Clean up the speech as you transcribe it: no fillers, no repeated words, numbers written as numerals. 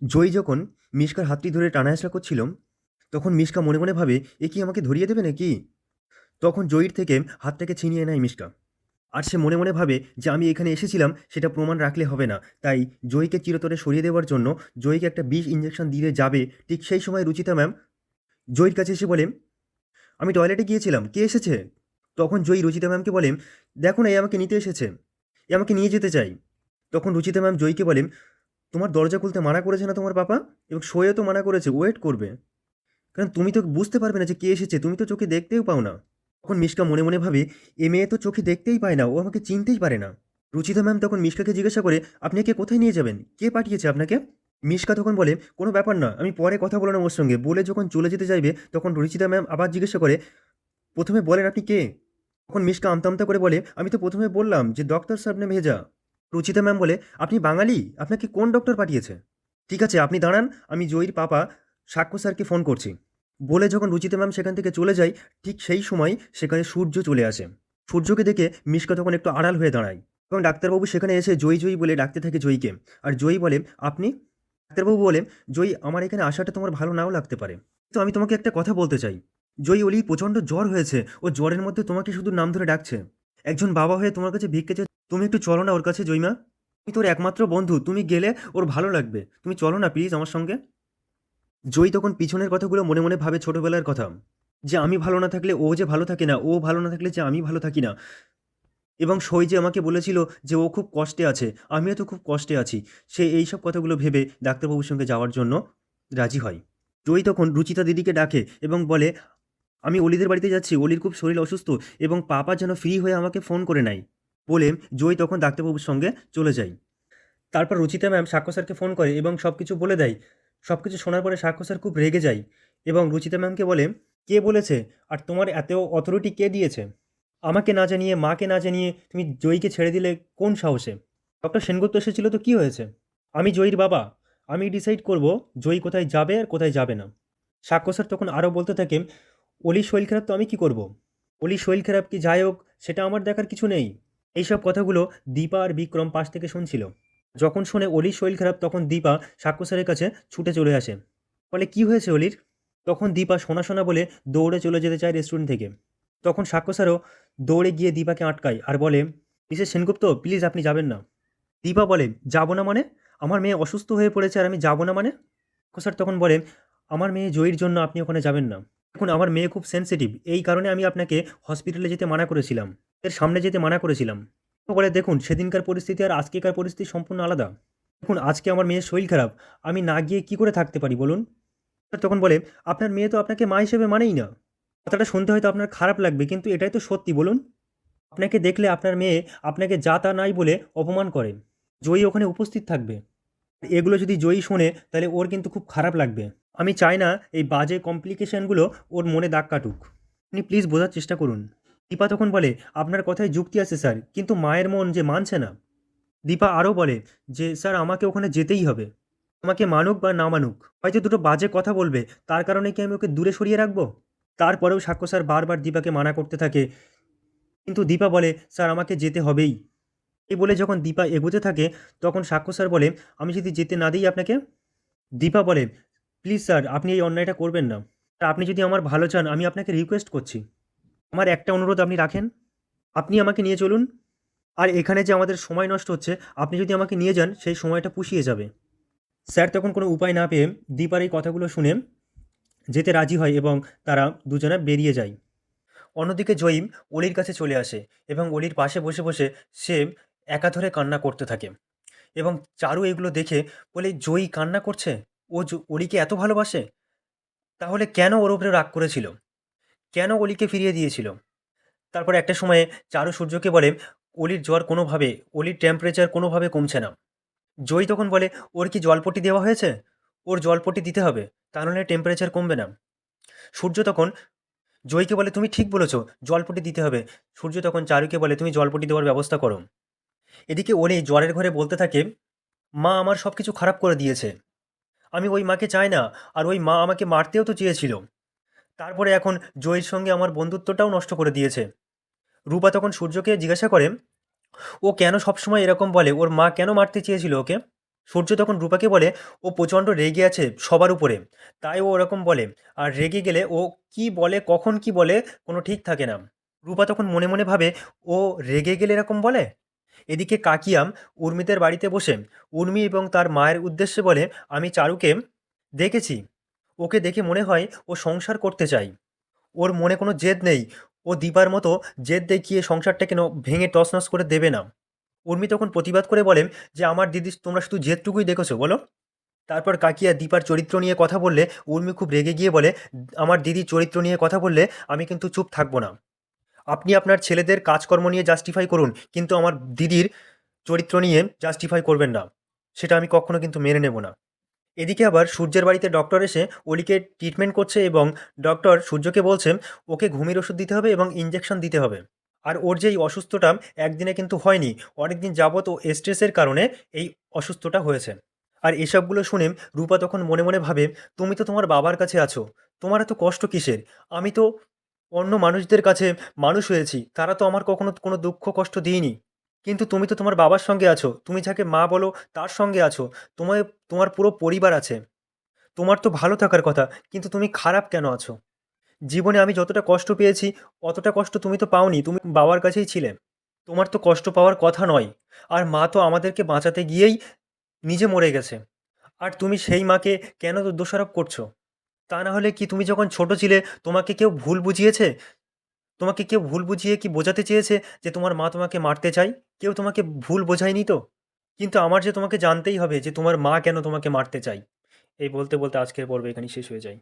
জয়ী যখন মিশকার হাতটি ধরে টানা-হেঁচড়া করছিল, তখন মিশকা মনে মনে ভাবে, এ কি আমাকে ধরিয়ে দেবে নাকি? তখন জয়ীর থেকে হাতটাকে ছিনিয়ে নেয় মিশকা। আর সে মনে মনে ভাবে যে আমি এখানে এসেছিলাম সেটা প্রমাণ রাখলে হবে না। তাই জয়ীকে চিরতরে সরিয়ে দেওয়ার জন্য জয়ীকে একটা বিষ ইঞ্জেকশন দিতে যাবে। ঠিক সেই সময় রুচিতা ম্যাম জয়ীর কাছে এসে বলে, আমি টয়লেটে গিয়েছিলাম, কে এসেছে? তখন জয়ী রুচিতা ম্যামকে বলেন, দেখো না, এ আমাকে নিতে এসেছে, এ আমাকে নিয়ে যেতে চাই। তখন রুচিতা ম্যাম জয়ীকে বলেন, তোমার দরজা খুলতে মানা করেছে না তোমার পাপা? এবং শোয়েও তো মানা করেছে, ওয়েট করবে। কারণ তুমি তো বুঝতে পারবে না যে কে এসেছে, তুমি তো চোখে দেখতেও পাও না। তখন মিশকা মনে মনে ভাবে, এ মেয়ে তো চোখে দেখতেই পায় না, ও আমাকে চিনতেই পারে না। রুচিতা ম্যাম তখন মিশকাকে জিজ্ঞাসা করে, আপনি একে কোথায় নিয়ে যাবেন, কে পাঠিয়েছে আপনাকে? মিশকা তখন বলে, কোনো ব্যাপার না, আমি পরে কথা বলে নেব ওর সঙ্গে। বলে যখন চলে যেতে চাইবে, তখন রুচিতা ম্যাম আবার জিজ্ঞাসা করে, প্রথমে বলেন আপনি কে? তখন মিশকা আমতা আমতা করে বলে, আমি তো প্রথমে বললাম যে ডক্টর সাবনে ভেজা। রুচিতা ম্যাম বলে, আপনি বাঙালি, আপনাকে কোন ডক্টর পাঠিয়েছে? ঠিক আছে, আপনি দাঁড়ান, আমি জয়ীর পাপা সাক্ষ্য স্যারকে ফোন করছি। বলে যখন রুচিতা ম্যাম সেখান থেকে চলে যায়, ঠিক সেই সময় সেখানে সূর্য চলে আসে। সূর্যকে দেখে মিশকা তখন একটু আড়াল হয়ে দাঁড়ায় এবং ডাক্তারবাবু সেখানে এসে জয়ী জয়ী বলে ডাকতে থাকে জয়ীকে। আর জয়ী বলে, আপনি? ডাক্তারবাবু বলেন, জয়ী, আমার এখানে আসাটা তোমার ভালো নাও লাগতে পারে, তো আমি তোমাকে একটা কথা বলতে চাই। জয়ী, অলি প্রচণ্ড জ্বর হয়েছে, ও জ্বরের মধ্যে তোমাকে শুধু নাম ধরে ডাকছে। একজন বাবা হয়ে তোমার কাছে ভিক্ষে চেয়ে, তুমি একটু চলো না ওর কাছে জয়ীমা। তুমি তোর একমাত্র বন্ধু, তুমি গেলে ওর ভালো লাগবে, তুমি চলো না প্লিজ আমার সঙ্গে। জয়ী তখন পিছনের কথাগুলো মনে মনে ভাবে, ছোটবেলার কথা, যে আমি ভালো না থাকলে ও যে ভালো থাকে না, ও ভালো না থাকলে যে আমি ভালো থাকি না। এবং সই যে আমাকে বলেছিল যে ও খুব কষ্টে আছে, আমিও তো খুব কষ্টে আছি। সে এইসব কথাগুলো ভেবে ডাক্তারবাবুর সঙ্গে যাওয়ার জন্য রাজি হয়। জয়ী তখন রুচিতা দিদিকে ডাকে এবং বলে, আমি অলিদের বাড়িতে যাচ্ছি, অলির খুব শরীর অসুস্থ এবং পাপা যেন ফ্রি হয়ে আমাকে ফোন করে নেয়। বলে জয়ী তখন ডাক্তারবাবুর সঙ্গে চলে যায়। তারপর রুচিতা ম্যাম সাক্ষ্য স্যারকে ফোন করে এবং সব কিছু বলে দেয়। সব কিছু শোনার পরে সাক্ষ্য স্যার খুব রেগে যায় এবং রুচিতা ম্যামকে বলে, কে বলেছে, আর তোমার এত অথরিটি কে দিয়েছে? আমাকে না জানিয়ে, মাকে না জানিয়ে তুমি জয়ীকে ছেড়ে দিলে কোন সাহসে? ডক্টর সেনগুপ্ত এসেছিল তো কী হয়েছে? আমি জয়ীর বাবা, আমি ডিসাইড করব জয়ী কোথায় যাবে আর কোথায় যাবে না। সাক্ষ্য স্যার তখন আরও বলতে থাকে, অলির শরীর খারাপ তো আমি কি করব? অলির শরীর খারাপ কি যাই হোক, সেটা আমার দেখার কিছু নেই। এইসব কথাগুলো দীপা আর বিক্রম পাশ থেকে শুনছিল। যখন শুনে অলির শরীর খারাপ, তখন দীপা সাক্ষ্য স্যারের কাছে ছুটে চলে আসে। বলে, কি হয়েছে অলির? তখন দীপা শোনা শোনা বলে দৌড়ে চলে যেতে চায় রেস্টুরেন্ট থেকে। তখন সাক্ষ্য স্যারও দৌড়ে গিয়ে দীপাকে আটকায় আর বলে, মিসেস সেনগুপ্ত, প্লিজ আপনি যাবেন না। দীপা বলে, যাব না মানে? আমার মেয়ে অসুস্থ হয়ে পড়েছে আর আমি যাব না মানে? সাক্ষ্য স্যার তখন বলে, আমার মেয়ে জয়ীর জন্য আপনি ওখানে যাবেন না। দেখুন, আমার মেয়ে খুব সেনসিটিভ, এই কারণে আমি আপনাকে হসপিটালে যেতে মানা করেছিলাম, এর সামনে যেতে মানা করেছিলাম। তো বলে, দেখুন, সেদিনকার পরিস্থিতি আর আজকেকার পরিস্থিতি সম্পূর্ণ আলাদা। দেখুন, আজকে আমার মেয়ের শরীর খারাপ, আমি না গিয়ে কী করে থাকতে পারি বলুন? স্যার তখন বলে, আপনার মেয়ে তো আপনাকে মা হিসেবে মানেই না। কথাটা শুনতে হয়তো আপনার খারাপ লাগবে, কিন্তু এটাই তো সত্যি বলুন। আপনাকে দেখলে আপনার মেয়ে আপনাকে যা তা নাই বলে অপমান করে। জয়ী ওখানে উপস্থিত থাকবে। এগুলো যদি জয়ী শোনে তাহলে ওর কিন্তু খুব খারাপ লাগবে। আমি চাই না এই বাজে কমপ্লিকেশনগুলো ওর মনে দাগ কাটুক। আপনি প্লিজ বোঝার চেষ্টা করুন। দীপা তখন বলে, আপনার কথায় যুক্তি আছে স্যার, কিন্তু মায়ের মন যে মানছে না। দীপা আরও বলে যে, স্যার আমাকে ওখানে যেতেই হবে। আমাকে মানুক বা না মানুক, হয়তো দুটো বাজে কথা বলবে, তার কারণে কি আমি ওকে দূরে সরিয়ে রাখবো? তারপরেও সাক্ষ্য স্যার বারবার দীপাকে মানা করতে থাকে, কিন্তু দীপা বলে, স্যার আমাকে যেতে হবেই। এই বলে যখন দীপা এগোতে থাকে, তখন সাক্ষ্য স্যার বলে, আমি যদি যেতে না দিই আপনাকে? দীপা বলে, প্লিজ স্যার, আপনি এই অন্যায়টা করবেন না। আর আপনি যদি আমার ভালো চান, আমি আপনাকে রিকোয়েস্ট করছি, আমার একটা অনুরোধ আপনি রাখেন, আপনি আমাকে নিয়ে চলুন। আর এখানে যে আমাদের সময় নষ্ট হচ্ছে, আপনি যদি আমাকে নিয়ে যান সেই সময়টা পুষিয়ে যাবে। স্যার তখন কোনো উপায় না পেয়ে দীপার এই কথাগুলো শুনে যেতে রাজি হয় এবং তারা দুজনে বেরিয়ে যায়। অন্যদিকে জয়ীম অলির কাছে চলে আসে এবং অলির পাশে বসে বসে সে একাধরে কান্না করতে থাকে এবং চারু এগুলো দেখে বলে, জয়ী কান্না করছে, ও অলিকে এত ভালোবাসে, তাহলে কেন ওর উপরে রাগ করেছিল, কেন অলিকে ফিরিয়ে দিয়েছিল? তারপর একটা সময়ে চারু সূর্যকে বলে, অলির জ্বর কোনোভাবে, অলির টেম্পারেচার কোনোভাবে কমছে না। জয়ী তখন বলে, ওর কি জলপট্টি দেওয়া হয়েছে? ওর জলপট্টি দিতে হবে, তা নাহলে টেম্পারেচার কমবে না। সূর্য তখন জয়ীকে বলে, তুমি ঠিক বলেছ, জলপট্টি দিতে হবে। সূর্য তখন চারুকে বলে, তুমি জলপট্টি দেওয়ার ব্যবস্থা করো। এদিকে অলি জ্বরের ঘরে বলতে থাকে, মা আমার সব কিছু খারাপ করে দিয়েছে, আমি ওই মাকে চাই না, আর ওই মা আমাকে মারতেও তো চেয়েছিল, তারপরে এখন জয়ীর সঙ্গে আমার বন্ধুত্বটাও নষ্ট করে দিয়েছে। রূপা তখন সূর্যকে জিজ্ঞাসা করে, ও কেন সবসময় এরকম বলে, ওর মা কেন মারতে চেয়েছিল ওকে? সূর্য তখন রূপাকে বলে ও প্রচণ্ড রেগে আছে সবার উপরে, তাই ও ওরকম বলে। আর রেগে গেলে ও কি বলে, কখন কি বলে, কোনো ঠিক থাকে না। রূপা তখন মনে মনে ভাবে ও রেগে গেলে এরকম বলে। এদিকে কাকিয়াম উর্মিদের বাড়িতে বসে উর্মি এবং তার মায়ের উদ্দেশ্যে বলে, আমি চারুকে দেখেছি, ওকে দেখে মনে হয় ও সংসার করতে চায়, ওর মনে কোনো জেদ নেই, ও দীপার মতো জেদ দেখিয়ে সংসারটাকে ভেঙে তছনছ করে দেবে না। উর্মি তখন প্রতিবাদ করে বলেন যে আমার দিদি তোমরা শুধু জেদটুকুই দেখেছো বলো। তারপর কাকিয়া দীপার চরিত্র নিয়ে কথা বললে উর্মি খুব রেগে গিয়ে বলে, আমার দিদির চরিত্র নিয়ে কথা বললে আমি কিন্তু চুপ থাকবো না। আপনি আপনার ছেলেদের কাজকর্ম নিয়ে জাস্টিফাই করুন, কিন্তু আমার দিদির চরিত্র নিয়ে জাস্টিফাই করবেন না, সেটা আমি কখনো কিন্তু মেনে নেব না। এদিকে আবার সূর্যের বাড়িতে ডক্টর এসে অলিকে ট্রিটমেন্ট করছে এবং ডক্টর সূর্যকে বলছে ওকে ঘুমের ওষুধ দিতে হবে এবং ইঞ্জেকশন দিতে হবে। আর ওর যে এই অসুস্থতা একদিনে কিন্তু হয়নি, অনেকদিন যাবত ও স্ট্রেসের কারণে এই অসুস্থতা হয়েছে। আর এসবগুলো শুনে রূপা তখন মনে মনে ভাবে, তুমি তো তোমার বাবার কাছে আছো, তোমার এত কষ্ট কিসের? আমি তো অন্য মানুষদের কাছে মানুষ হয়েছি, তারা তো আমার কখনো কোনো দুঃখ কষ্ট দিইনি, কিন্তু তুমি তো তোমার বাবার সঙ্গে আছো, তুমি যাকে মা বলো তার সঙ্গে আছো, তোমার তোমার পুরো পরিবার আছে, তোমার তো ভালো থাকার কথা, কিন্তু তুমি খারাপ কেন আছো? জীবনে আমি যতটা কষ্ট পেয়েছি অতটা কষ্ট তুমি তো পাওনি, তুমি বাবার কাছেই ছিলে, তোমার তো কষ্ট পাওয়ার কথা নয়। আর মা তো আমাদেরকে বাঁচাতে গিয়েই নিজে মরে গেছে, আর তুমি সেই মাকে কেন তো দোষারোপ করছো? তা না হলে কি তুমি যখন ছোট ছিলে তোমাকে কেউ ভুল বুঝিয়েছে? তোমাকে কেউ ভুল বুঝিয়ে কি বোঝাতে চেয়েছে যে তোমার মা তোমাকে মারতে চায়? কেউ তোমাকে ভুল বোঝায়নি তো? কিন্তু আমার যে তোমাকে জানতেই হবে যে তোমার মা কেন তোমাকে মারতে চায়। এই বলতে বলতে আজকের পর্ব এখানেই শেষ হয়ে যায়।